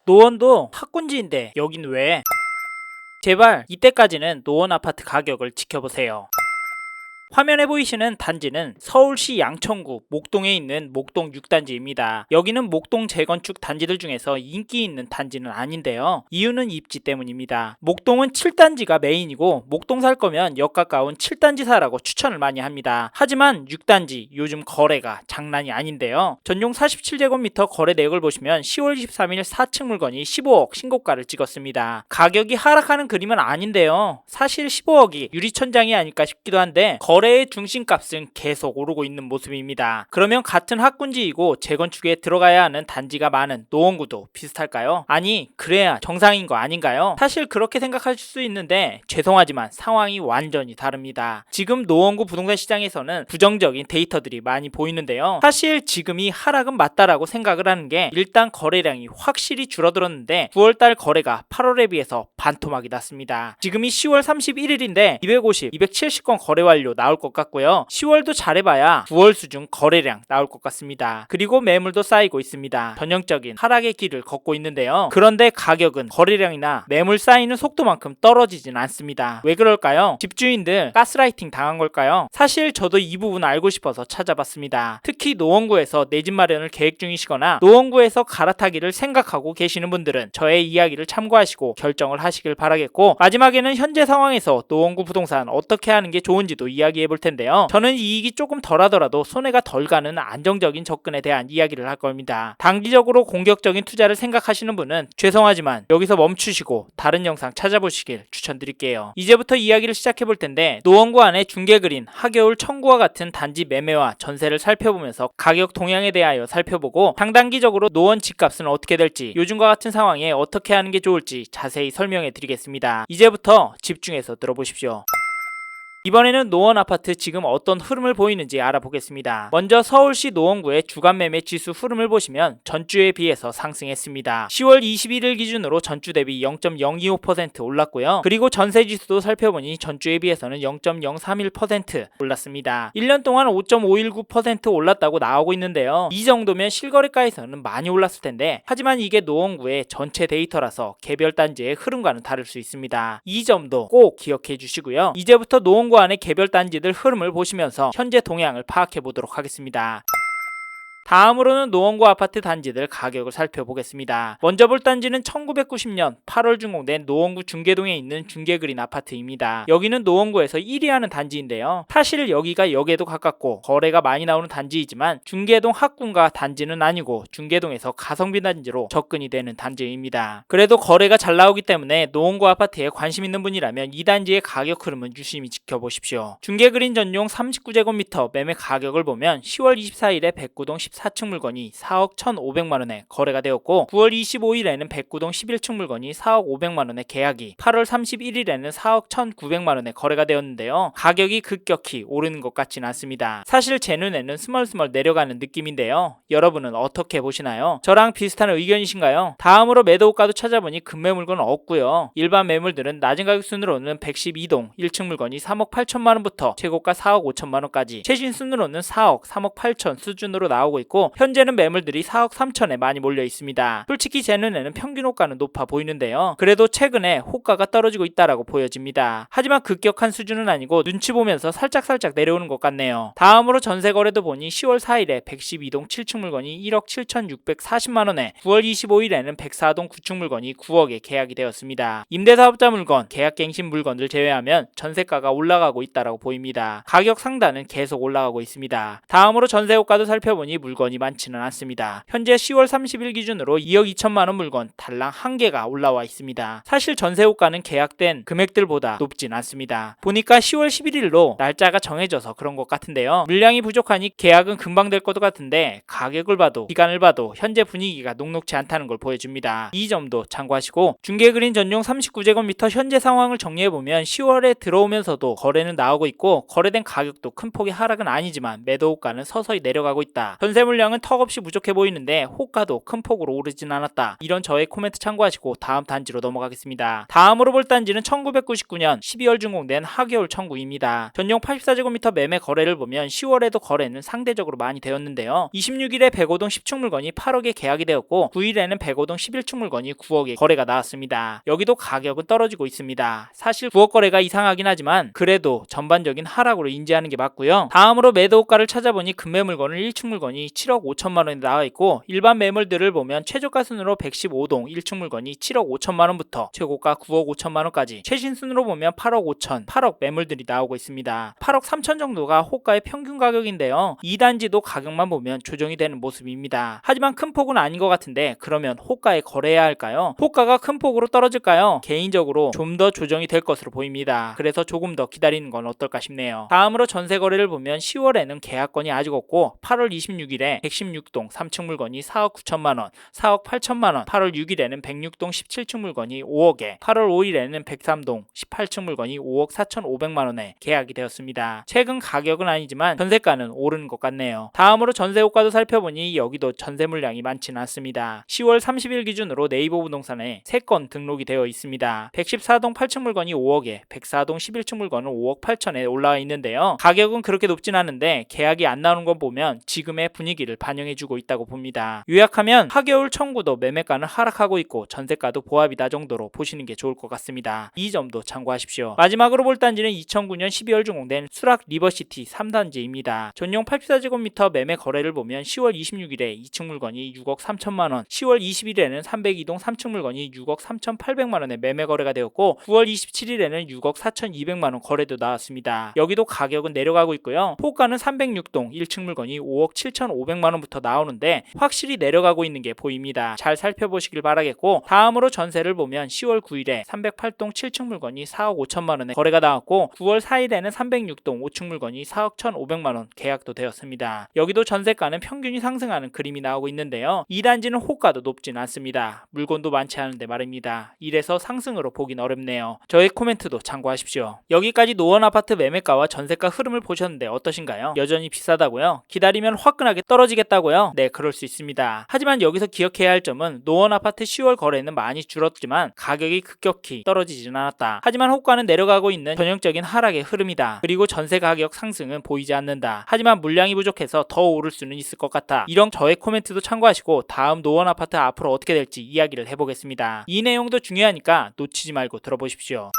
노원도 학군지인데 여긴 왜? 제발 이때까지는 노원 아파트 가격을 지켜보세요. 화면에 보이시는 단지는 서울시 양천구 목동에 있는 목동 6단지입니다. 여기는 목동 재건축 단지들 중에서 인기 있는 단지는 아닌데요. 이유는 입지 때문입니다. 목동은 7단지가 메인이고 목동 살 거면 역 가까운 7단지 사라고 추천을 많이 합니다. 하지만 6단지 요즘 거래가 장난이 아닌데요. 전용 47제곱미터 거래 내역을 보시면 10월 23일 4층 물건이 15억 신고가를 찍었습니다. 가격이 하락하는 그림은 아닌데요. 사실 15억이 유리천장이 아닐까 싶기도 한데 거래의 중심값은 계속 오르고 있는 모습입니다. 그러면 같은 학군지이고 재건축에 들어가야 하는 단지가 많은 노원구도 비슷할까요? 아니, 그래야 정상인 거 아닌가요? 사실 그렇게 생각하실 수 있는데 죄송하지만 상황이 완전히 다릅니다. 지금 노원구 부동산 시장에서는 부정적인 데이터들이 많이 보이는데요. 사실 지금이 하락은 맞다라고 생각을 하는 게 일단 거래량이 확실히 줄어들었는데 9월달 거래가 8월에 비해서 반토막이 났습니다. 지금이 10월 31일인데 250, 270건 거래 완료 나올 것 같고요. 10월도 잘해봐야 9월 수준 거래량 나올 것 같습니다. 그리고 매물도 쌓이고 있습니다. 전형적인 하락의 길을 걷고 있는데요. 그런데 가격은 거래량이나 매물 쌓이는 속도만큼 떨어지진 않습니다. 왜 그럴까요? 집주인들 가스라이팅 당한 걸까요? 사실 저도 이 부분 알고 싶어서 찾아봤습니다. 특히 노원구에서 내 집 마련을 계획 중이시거나 노원구에서 갈아타기를 생각하고 계시는 분들은 저의 이야기를 참고하시고 결정을 하시길 바라겠고, 마지막에는 현재 상황에서 노원구 부동산 어떻게 하는 게 좋은지도 이야기해 볼 텐데요. 저는 이익이 조금 덜하더라도 손해가 덜 가는 안정적인 접근에 대한 이야기를 할 겁니다. 단기적으로 공격적인 투자를 생각하시는 분은 죄송하지만 여기서 멈추시고 다른 영상 찾아보시길 추천드릴게요. 이제부터 이야기를 시작해 볼 텐데, 노원구 안에 중개그린, 하겨울, 청구와 같은 단지 매매와 전세를 살펴보면서 가격 동향에 대하여 살펴보고 장단기적으로 노원 집값은 어떻게 될지, 요즘과 같은 상황에 어떻게 하는 게 좋을지 자세히 설명해 드리겠습니다. 이제부터 집중해서 들어보십시오. 이번에는 노원 아파트 지금 어떤 흐름을 보이는지 알아보겠습니다. 먼저 서울시 노원구의 주간 매매 지수 흐름을 보시면 전주에 비해서 상승했습니다. 10월 21일 기준으로 전주 대비 0.025% 올랐고요. 그리고 전세 지수도 살펴보니 전주에 비해서는 0.031% 올랐습니다. 1년 동안 5.519% 올랐다고 나오고 있는데요. 이 정도면 실거래가에서는 많이 올랐을 텐데, 하지만 이게 노원구의 전체 데이터라서 개별 단지의 흐름과는 다를 수 있습니다. 이 점도 꼭 기억해 주시고요. 이제부터 노원구 안의 개별 단지들 흐름을 보시면서 현재 동향을 파악해 보도록 하겠습니다. 다음으로는 노원구 아파트 단지들 가격을 살펴보겠습니다. 먼저 볼 단지는 1990년 8월 준공된 노원구 중계동에 있는 중계그린 아파트입니다. 여기는 노원구에서 1위 하는 단지인데요. 사실 여기가 역에도 가깝고 거래가 많이 나오는 단지이지만 중계동 학군가 단지는 아니고 중계동에서 가성비 단지로 접근이 되는 단지입니다. 그래도 거래가 잘 나오기 때문에 노원구 아파트에 관심 있는 분이라면 이 단지의 가격 흐름은 유심히 지켜보십시오. 중계그린 전용 39제곱미터 매매 가격을 보면 10월 24일에 백구동 4층 물건이 4억 1,500만원에 거래가 되었고, 9월 25일에는 백구동 11층 물건이 4억 500만원에 계약이, 8월 31일에는 4억 1,900만원에 거래가 되었는데요. 가격이 급격히 오르는 것 같지는 않습니다. 사실 제 눈에는 스멀스멀 내려가는 느낌인데요. 여러분은 어떻게 보시나요? 저랑 비슷한 의견이신가요? 다음으로 매도가도 찾아보니 급매 물건은 없고요. 일반 매물들은 낮은 가격 순으로는 112동 1층 물건이 3억 8천만원부터 최고가 4억 5천만원까지, 최신 순으로는 4억 3억 8천 수준으로 나오고 있고, 현재는 매물들이 4억 3천에 많이 몰려 있습니다. 솔직히 제 눈에는 평균 호가는 높아 보이는데요. 그래도 최근에 호가가 떨어지고 있다라고 보여집니다. 하지만 급격한 수준은 아니고 눈치 보면서 살짝살짝 내려오는 것 같네요. 다음으로 전세 거래도 보니 10월 4일에 112동 7층 물건이 1억 7,640만원에, 9월 25일에는 104동 9층 물건이 9억에 계약이 되었습니다. 임대사업자 물건, 계약갱신 물건들 제외하면 전세가가 올라가고 있다라고 보입니다. 가격 상단은 계속 올라가고 있습니다. 다음으로 전세 호가도 살펴보니 물건이 많지는 않습니다. 현재 10월 30일 기준으로 2억 2천만원 물건 달랑 1개가 올라와 있습니다. 사실 전세호가는 계약된 금액들보다 높진 않습니다. 보니까 10월 11일로 날짜가 정해져서 그런 것 같은데요. 물량이 부족하니 계약은 금방 될 것도 같은데 가격을 봐도 기간을 봐도 현재 분위기가 녹록지 않다는 걸 보여줍니다. 이 점도 참고하시고, 중계그린 전용 39제곱미터 현재 상황을 정리해보면 10월에 들어오면서도 거래는 나오고 있고, 거래된 가격도 큰 폭의 하락은 아니지만 매도호가는 서서히 내려가고 있다. 전세 전세 물량은 턱없이 부족해 보이는데 호가도 큰 폭으로 오르진 않았다. 이런 저의 코멘트 참고하시고 다음 단지로 넘어가겠습니다. 다음으로 볼 단지는 1999년 12월 준공된 하계울 청구입니다. 전용 84제곱미터 매매 거래를 보면 10월에도 거래는 상대적으로 많이 되었는데요. 26일에 105동 10충 물건이 8억에 계약이 되었고 9일에는 105동 11충 물건이 9억에 거래가 나왔습니다. 여기도 가격은 떨어지고 있습니다. 사실 9억 거래가 이상하긴 하지만 그래도 전반적인 하락으로 인지하는 게 맞고요. 다음으로 매도 호가를 찾아보니 금매 물건은 1충 물건이 7억 5천만 원에 나와 있고 일반 매물들을 보면 최저가 순으로 115동 1충 물건이 7억 5천만 원부터 최고가 9억 5천만 원까지 최신 순으로 보면 8억 5천, 8억 매물들이 나오고 있습니다. 8억 3천 정도가 호가의 평균 가격인데요. 이 단지도 가격만 보면 조정이 되는 모습입니다. 하지만 큰 폭은 아닌 것 같은데 그러면 호가에 거래해야 할까요? 호가가 큰 폭으로 떨어질까요? 개인적으로 좀 더 조정이 될 것으로 보입니다. 그래서 조금 더 기다리는 건 어떨까 싶네요. 다음으로 전세 거래를 보면 10월에는 계약건이 아직 없고 8월 26일에 116동 3층 물건이 4억 9천만 원, 4억 8천만 원, 8월 6일에는 106동 17층 물건이 5억에, 8월 5일에는 103동 18층 물건이 5억 4,500만 원에 계약이 되었습니다. 최근 가격은 아니지만 전세가는 오르는 것 같네요. 다음으로 전세 호가도 살펴보니 여기도 전세 물량이 많지는 않습니다. 10월 30일 기준으로 네이버 부동산에 3건 등록이 되어 있습니다. 114동 8층 물건이 5억에, 104동 11층 물건은 5억 8천에 올라와 있는데요. 가격은 그렇게 높진 않은데 계약이 안 나오는 건 보면 지금의 분위기를 반영해주고 있다고 봅니다. 요약하면 하계울 청구도 매매가는 하락하고 있고 전세가도 보합이다 정도로 보시는 게 좋을 것 같습니다. 이 점도 참고하십시오. 마지막으로 볼 단지는 2009년 12월 준공된 수락 리버시티 3단지입니다. 전용 84제곱미터 매매 거래를 보면 10월 26일에 2층 물건이 6억 3천만 원, 10월 20일에는 302동 3층 물건이 6억 3,800만 원에 매매 거래가 되었고 9월 27일에는 6억 4,200만 원 거래도 나왔습니다. 여기도 가격은 내려가고 있고요. 호가는 306동 1층 물건이 5억 7,500만 원부터 나오는데 확실히 내려가고 있는 게 보입니다. 잘 살펴보시길 바라겠고 다음으로 전세를 보면 10월 9일에 308동 7층 물건이 4억 5천만 원에 거래가 나왔고 9월 4일에는 306동 5층 물건이 4억 1,500만 원 계약도 되었습니다. 여기도 전세가는 평균이 상승하는 그림이 나오고 있는데요. 이 단지는 호가도 높진 않습니다. 물건도 많지 않은데 말입니다. 이래서 상승으로 보긴 어렵네요. 저의 코멘트도 참고하십시오. 여기까지 노원 아파트 매매가와 전세가 흐름을 보셨는데 어떠신가요? 여전히 비싸다고요? 기다리면 화끈하게 떨어지겠다고요? 네, 그럴 수 있습니다. 하지만 여기서 기억해야 할 점은 노원 아파트 10월 거래는 많이 줄었지만 가격이 급격히 떨어지진 않았다. 하지만 호가는 내려가고 있는 전형적인 하락의 흐름이다. 그리고 전세 가격 상승은 보이지 않는다. 하지만 물량이 부족해서 더 오를 수는 있을 것 같아. 이런 저의 코멘트도 참고하시고 다음 노원 아파트 앞으로 어떻게 될지 이야기를 해보겠습니다. 이 내용도 중요하니까 놓치지 말고 들어보십시오.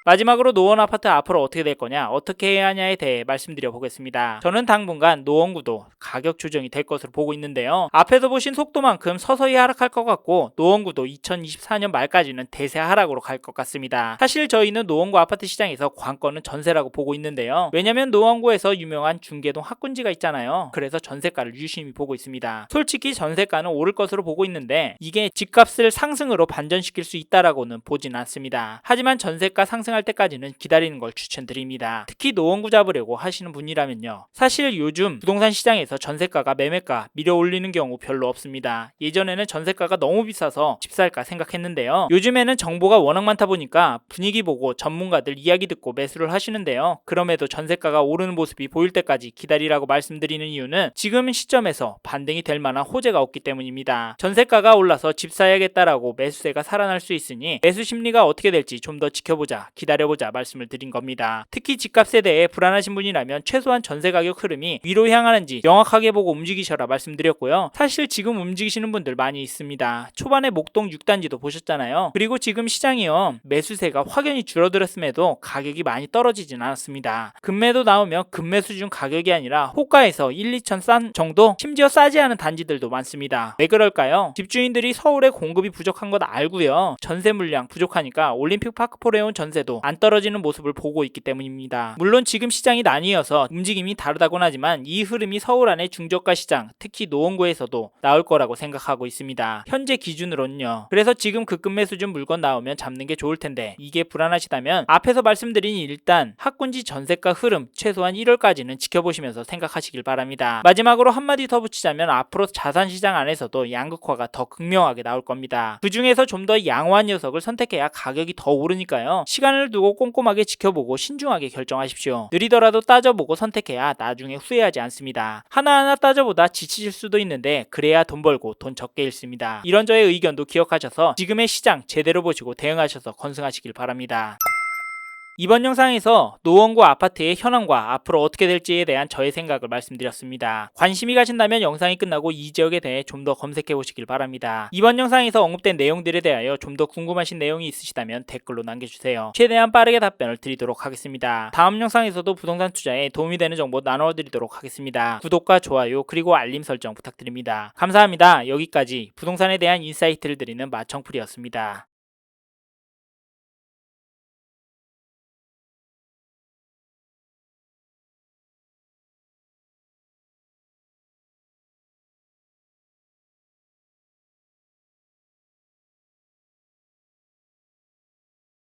마지막으로 노원 아파트 앞으로 어떻게 될 거냐, 어떻게 해야 하냐에 대해 말씀드려 보겠습니다. 저는 당분간 노원구도 가격 조정이 될 것으로 보고 있는데요. 앞에서 보신 속도만큼 서서히 하락할 것 같고 노원구도 2024년 말까지는 대세 하락으로 갈 것 같습니다. 사실 저희는 노원구 아파트 시장에서 관건은 전세라고 보고 있는데요. 왜냐면 노원구에서 유명한 중계동 학군지가 있잖아요. 그래서 전세가를 유심히 보고 있습니다. 솔직히 전세가는 오를 것으로 보고 있는데 이게 집값을 상승으로 반전시킬 수 있다라고는 보진 않습니다. 하지만 전세가 상승할 때까지는 기다리는 걸 추천드립니다. 특히 노원구 잡으려고 하시는 분이라면요. 사실 요즘 부동산 시장에서 전세가가 매매가 밀어 올리는 경우 별로 없습니다. 예전에는 전세가가 너무 비싸서 집 살까 생각했는데요. 요즘에는 정보가 워낙 많다 보니까 분위기 보고 전문가들 이야기 듣고 매수를 하시는데요. 그럼에도 전세가가 오르는 모습이 보일 때까지 기다리라고 말씀드리는 이유는 지금 시점에서 반등이 될 만한 호재가 없기 때문입니다. 전세가가 올라서 집 사야겠다라고 매수세가 살아날 수 있으니 매수 심리가 어떻게 될지 좀 더 지켜보자, 기다려보자 말씀을 드린 겁니다. 특히 집값에 대해 불안하신 분이라면 최소한 전세 가격 흐름이 위로 향하는지 명확하게 보고 움직이셔라 말씀드렸고요. 사실 지금 움직이시는 분들 많이 있습니다. 초반에 목동 6단지도 보셨잖아요. 그리고 지금 시장이요, 매수세가 확연히 줄어들었음에도 가격이 많이 떨어지진 않았습니다. 급매도 나오면 급매 수준 가격이 아니라 호가에서 1, 2천 싼 정도, 심지어 싸지 않은 단지들도 많습니다. 왜 그럴까요? 집주인들이 서울에 공급이 부족한 건 알고요. 전세 물량 부족하니까 올림픽 파크포레온 전세도 안 떨어지는 모습을 보고 있기 때문입니다. 물론 지금 시장이 나뉘어서 움직임이 다르다곤 하지만 이 흐름이 서울 안의 중저가 시장, 특히 노원구에서도 나올 거라고 생각하고 있습니다. 현재 기준으로는요. 그래서 지금 급매 수준 물건 나오면 잡는 게 좋을 텐데 이게 불안하시다면 앞에서 말씀드린 일단 학군지 전세가 흐름 최소한 1월까지는 지켜보시면서 생각하시길 바랍니다. 마지막으로 한마디 더 붙이자면 앞으로 자산시장 안에서도 양극화가 더 극명하게 나올 겁니다. 그 중에서 좀 더 양호한 녀석을 선택해야 가격이 더 오르니까요. 시간을 시간을 두고 꼼꼼하게 지켜보고 신중하게 결정하십시오. 느리더라도 따져보고 선택해야 나중에 후회하지 않습니다. 하나하나 따져보다 지치실 수도 있는데 그래야 돈 벌고 돈 적게 잃습니다. 이런 저의 의견도 기억하셔서 지금의 시장 제대로 보시고 대응하셔서 건승하시길 바랍니다. 이번 영상에서 노원구 아파트의 현황과 앞으로 어떻게 될지에 대한 저의 생각을 말씀드렸습니다. 관심이 가신다면 영상이 끝나고 이 지역에 대해 좀 더 검색해 보시길 바랍니다. 이번 영상에서 언급된 내용들에 대하여 좀 더 궁금하신 내용이 있으시다면 댓글로 남겨주세요. 최대한 빠르게 답변을 드리도록 하겠습니다. 다음 영상에서도 부동산 투자에 도움이 되는 정보 나눠드리도록 하겠습니다. 구독과 좋아요 그리고 알림 설정 부탁드립니다. 감사합니다. 여기까지 부동산에 대한 인사이트를 드리는 마청풀이었습니다.